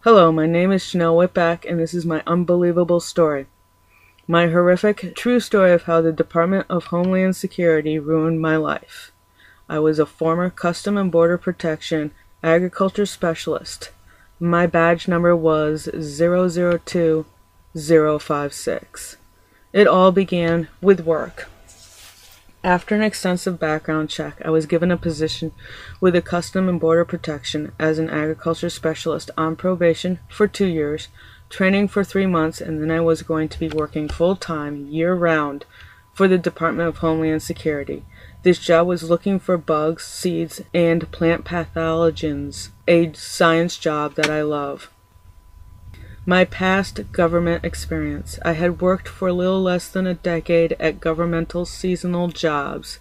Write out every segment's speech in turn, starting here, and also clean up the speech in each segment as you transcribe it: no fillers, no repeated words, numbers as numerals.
Hello, my name is Chanel Whitback, and this is my unbelievable story. My horrific, true story of how the Department of Homeland Security ruined my life. I was a former Custom and Border Protection agriculture specialist. My badge number was 002056. It all began with work. After an extensive background check, I was given a position with the Custom and Border Protection as an agriculture specialist on probation for 2 years, training for 3 months, and then I was going to be working full-time, year-round, for the Department of Homeland Security. This job was looking for bugs, seeds, and plant pathogens, a science job that I love. My past government experience. I had worked for a little less than a decade at governmental seasonal jobs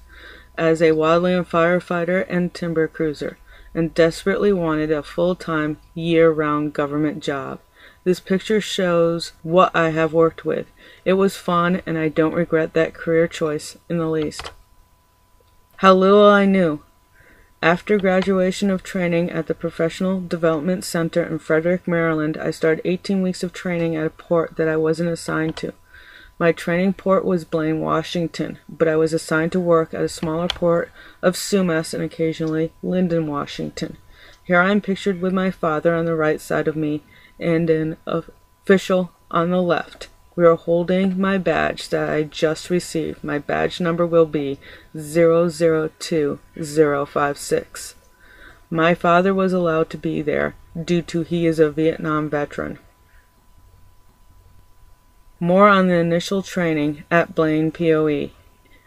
as a wildland firefighter and timber cruiser, and desperately wanted a full-time, year-round government job. This picture shows what I have worked with. It was fun, and I don't regret that career choice in the least. How little I knew. After graduation of training at the Professional Development Center in Frederick, Maryland, I started 18 weeks of training at a port that I wasn't assigned to. My training port was Blaine, Washington, but I was assigned to work at a smaller port of Sumas and occasionally Linden, Washington. Here I am pictured with my father on the right side of me and an official on the left. We are holding my badge that I just received. My badge number will be 002056. My father was allowed to be there due to he is a Vietnam veteran. More on the initial training at Blaine POE.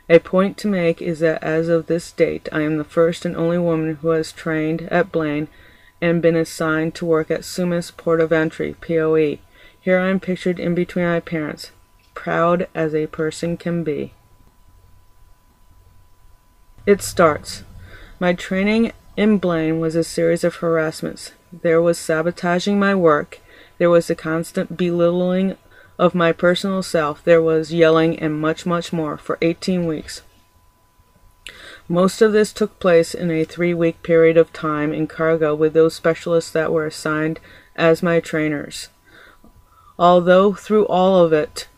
A point to make is that as of this date, I am the first and only woman who has trained at Blaine and been assigned to work at Sumas Port of Entry, POE. Here I am pictured in between my parents, proud as a person can be. It starts. My training in Blaine was a series of harassments. There was sabotaging my work. There was the constant belittling of my personal self. There was yelling and much, much more for 18 weeks. Most of this took place in a 3-week period of time in cargo with those specialists that were assigned as my trainers. Although through all of it,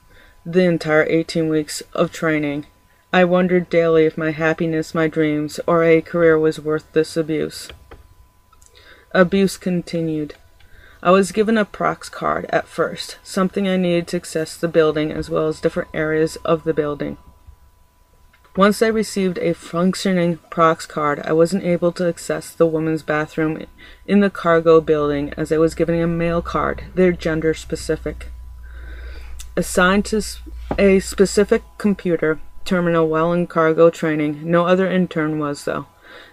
the entire 18 weeks of training, I wondered daily if my happiness, my dreams, or a career was worth this abuse. Abuse continued. I was given a prox card at first, something I needed to access the building as well as different areas of the building. Once I received a functioning prox card, I wasn't able to access the women's bathroom in the cargo building as I was given a male card. They're gender specific. Assigned to a specific computer terminal while in cargo training. No other intern was, though.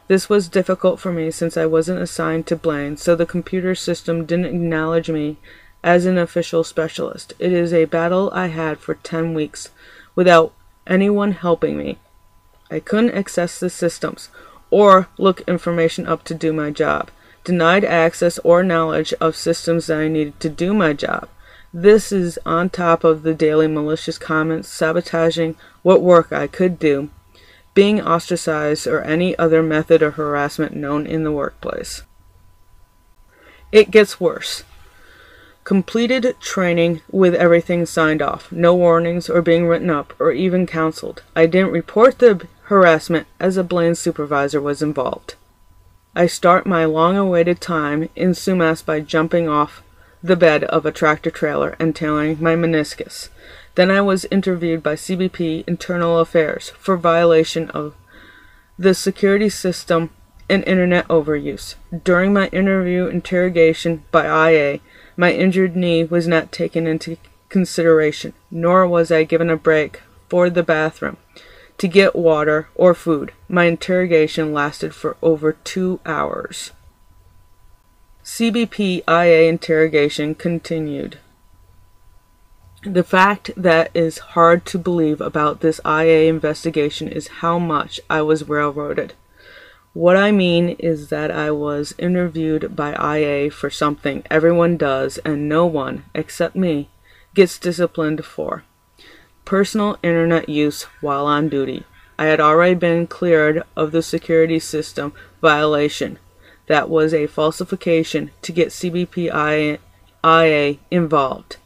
This was difficult for me since I wasn't assigned to Blaine, so the computer system didn't acknowledge me as an official specialist. It is a battle I had for 10 weeks without anyone helping me. I couldn't access the systems or look information up to do my job. Denied access or knowledge of systems that I needed to do my job. This is on top of the daily malicious comments, sabotaging what work I could do, being ostracized, or any other method of harassment known in the workplace. It gets worse. Completed training with everything signed off. No warnings or being written up or even counseled. I didn't report the harassment as a Blaine supervisor was involved. I start my long-awaited time in Sumas by jumping off the bed of a tractor trailer and tearing my meniscus. Then I was interviewed by CBP Internal Affairs for violation of the security system and internet overuse. During my interrogation by IA, my injured knee was not taken into consideration, nor was I given a break for the bathroom to get water or food. My interrogation lasted for over 2 hours. CBP IA interrogation continued. The fact that is hard to believe about this IA investigation is how much I was railroaded. What I mean is that I was interviewed by IA for something everyone does and no one, except me, gets disciplined for. Personal internet use while on duty. I had already been cleared of the security system violation. That was a falsification to get CBP IA involved.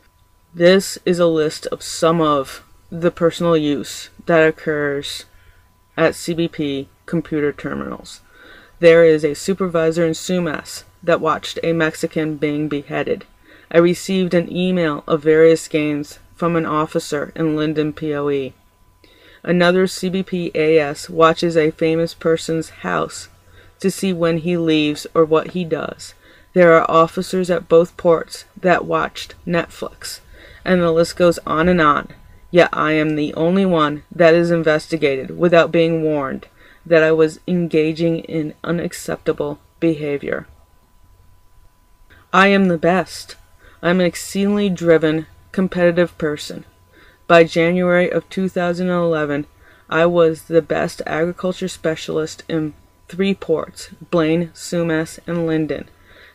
This is a list of some of the personal use that occurs at CBP computer terminals. There is a supervisor in Sumas that watched a Mexican being beheaded. I received an email of various games from an officer in Linden, POE. Another CBP AS watches a famous person's house to see when he leaves or what he does. There are officers at both ports that watched Netflix, and the list goes on and on. Yet I am the only one that is investigated without being warned that I was engaging in unacceptable behavior. I am the best. I am an exceedingly driven, competitive person. By January of 2011, I was the best agriculture specialist in 3 ports, Blaine, Sumas, and Linden,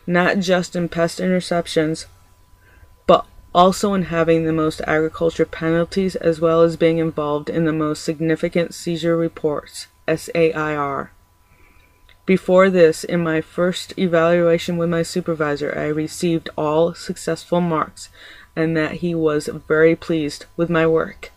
not just in pest interceptions, but also in having the most agriculture penalties as well as being involved in the most significant seizure reports, SAIR. Before this, in my first evaluation with my supervisor, I received all successful marks and that he was very pleased with my work.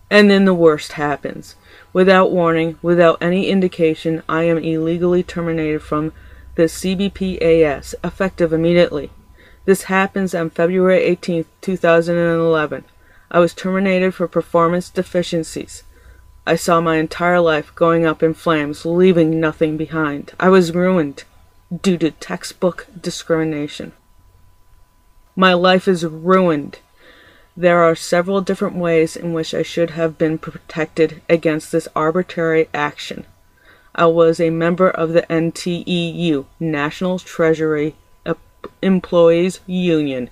And then the worst happens. Without warning, without any indication, I am illegally terminated from the CBPAS, effective immediately. This happens on February 18, 2011. I was terminated for performance deficiencies. I saw my entire life going up in flames, leaving nothing behind. I was ruined due to textbook discrimination. My life is ruined. There are several different ways in which I should have been protected against this arbitrary action. I was a member of the NTEU, National Treasury Employees Union.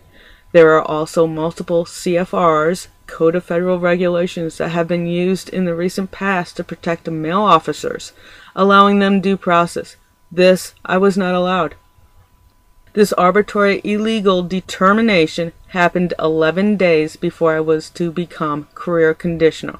There are also multiple CFRs, Code of Federal Regulations, that have been used in the recent past to protect male officers, allowing them due process. This I was not allowed. This arbitrary illegal determination happened 11 days before I was to become career conditional.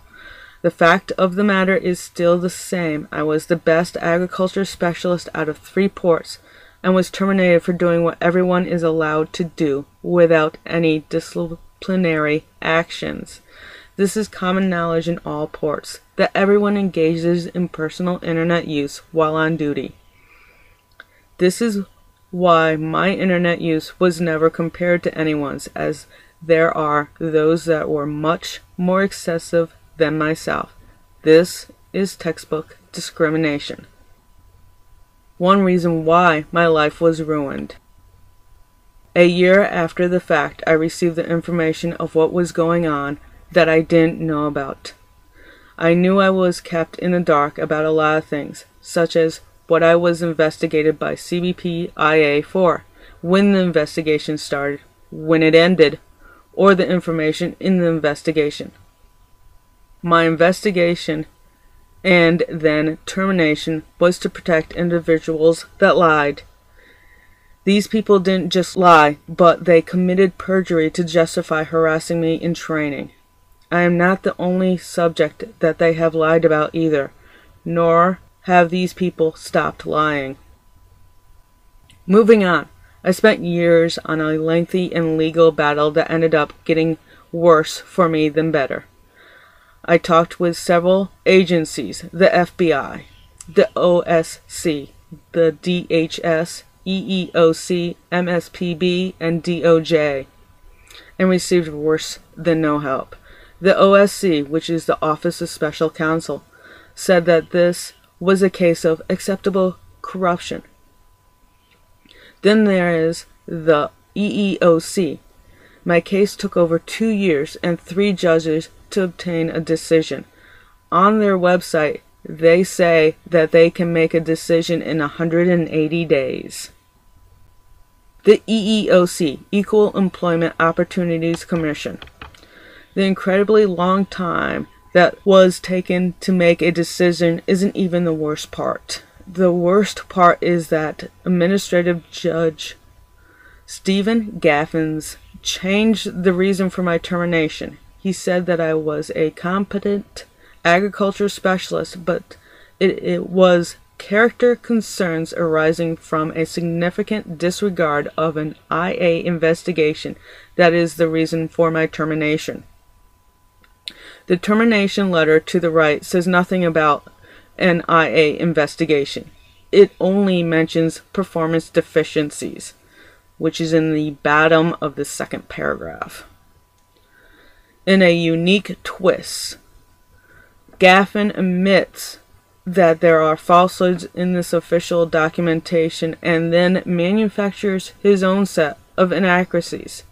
The fact of the matter is still the same. I was the best agriculture specialist out of 3 ports and was terminated for doing what everyone is allowed to do without any disciplinary actions. This is common knowledge in all ports, that everyone engages in personal internet use while on duty. This is why my internet use was never compared to anyone's, as there are those that were much more excessive than myself. This is textbook discrimination. One reason why my life was ruined. A year after the fact, I received the information of what was going on that I didn't know about. I knew I was kept in the dark about a lot of things, such as what I was investigated by CBP IA for, when the investigation started, when it ended, or the information in the investigation. My investigation and then termination was to protect individuals that lied. These people didn't just lie, but they committed perjury to justify harassing me in training. I am not the only subject that they have lied about either, nor have these people stopped lying. Moving on, I spent years on a lengthy and legal battle that ended up getting worse for me than better. I talked with several agencies, the FBI, the OSC, the DHS, EEOC, MSPB, and DOJ, and received worse than no help. The OSC, which is the Office of Special Counsel, said that this was a case of acceptable corruption. Then there is the EEOC. My case took over 2 years and 3 judges to obtain a decision. On their website, they say that they can make a decision in 180 days. The EEOC, Equal Employment Opportunities Commission. The incredibly long time that was taken to make a decision isn't even the worst part. The worst part is that Administrative Judge Stephen Gaffins changed the reason for my termination. He said that I was a competent agriculture specialist, but it was character concerns arising from a significant disregard of an IA investigation that is the reason for my termination. The termination letter to the right says nothing about an IA investigation. It only mentions performance deficiencies, which is in the bottom of the second paragraph. In a unique twist, Gaffin admits that there are falsehoods in this official documentation and then manufactures his own set of inaccuracies.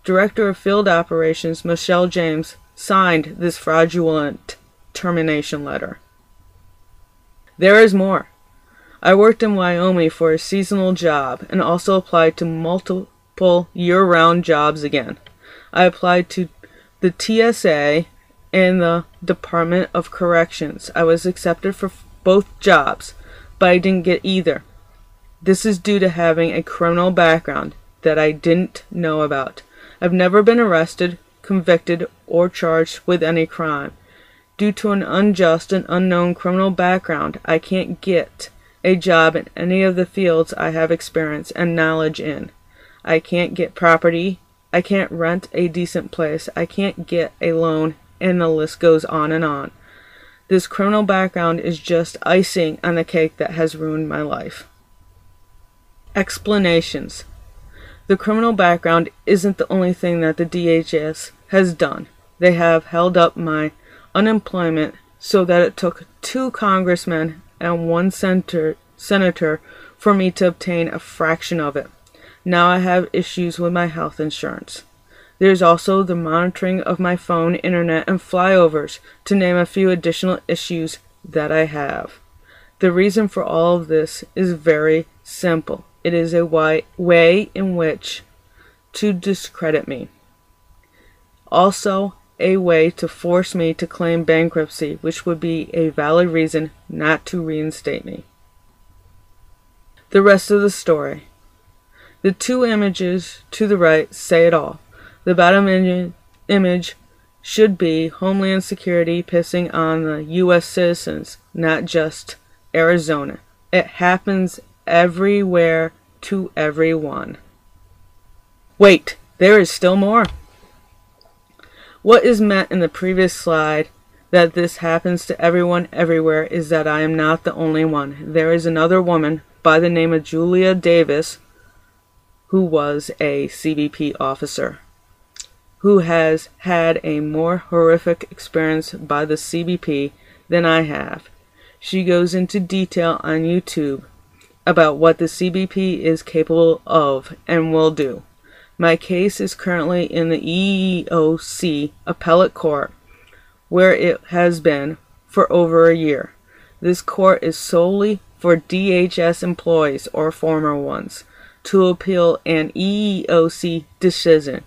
Director of Field Operations Michelle James signed this fraudulent termination letter. There is more. I worked in Wyoming for a seasonal job and also applied to multiple year-round jobs again. I applied to the TSA and the Department of Corrections. I was accepted for both jobs, but I didn't get either. This is due to having a criminal background that I didn't know about. I've never been arrested, convicted, or charged with any crime. Due to an unjust and unknown criminal background, I can't get a job in any of the fields I have experience and knowledge in. I can't get property, I can't rent a decent place, I can't get a loan, and the list goes on and on. This criminal background is just icing on the cake that has ruined my life. Explanations. The criminal background isn't the only thing that the DHS has done. They have held up my unemployment so that it took 2 congressmen and 1 senator for me to obtain a fraction of it. Now I have issues with my health insurance. There's also the monitoring of my phone, internet, and flyovers, to name a few additional issues that I have. The reason for all of this is very simple. It is a way in which to discredit me. Also, a way to force me to claim bankruptcy, which would be a valid reason not to reinstate me. The rest of the story. The 2 images to the right say it all. The bottom image should be Homeland Security pissing on the U.S. citizens, not just Arizona. It happens everywhere to everyone. Wait, there is still more. What is meant in the previous slide that this happens to everyone everywhere is that I am not the only one. There is another woman by the name of Julia Davis who was a CBP officer who has had a more horrific experience by the CBP than I have. She goes into detail on YouTube about what the CBP is capable of and will do. My case is currently in the EEOC appellate court, where it has been for over a year. This court is solely for DHS employees or former ones to appeal an EEOC decision.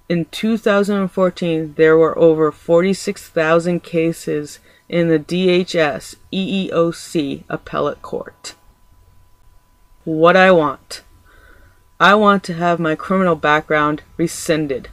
In 2014, there were over 46,000 cases in the DHS EEOC appellate court. What I want to have my criminal background rescinded,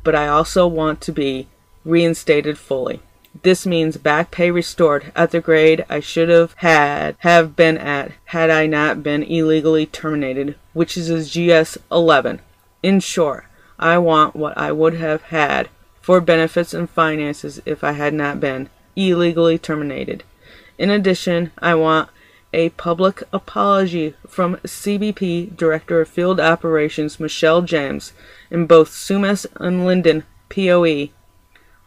but I also want to be reinstated fully. This means back pay restored at the grade I should have been at had I not been illegally terminated, which is a GS 11. In short, I want what I would have had for benefits and finances if I had not been illegally terminated. In addition, I want a public apology from CBP Director of Field Operations Michelle James in both Sumas and Linden, POE,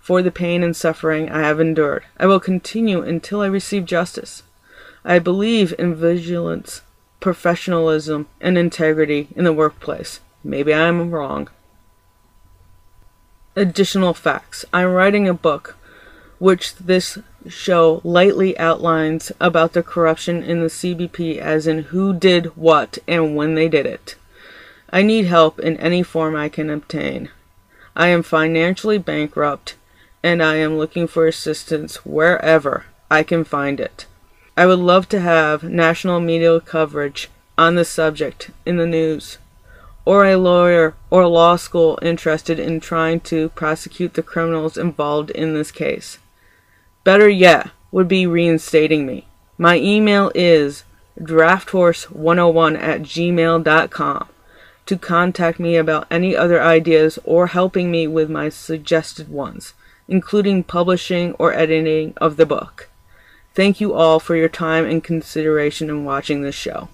for the pain and suffering I have endured. I will continue until I receive justice. I believe in vigilance, professionalism, and integrity in the workplace. Maybe I am wrong. Additional facts. I'm writing a book which this show lightly outlines about the corruption in the CBP, as in who did what and when they did it. I need help in any form I can obtain. I am financially bankrupt, and I am looking for assistance wherever I can find it. I would love to have national media coverage on the subject in the news, or a lawyer or law school interested in trying to prosecute the criminals involved in this case. Better yet would be reinstating me. My email is drafthorse101@gmail.com to contact me about any other ideas or helping me with my suggested ones, including publishing or editing of the book. Thank you all for your time and consideration in watching this show.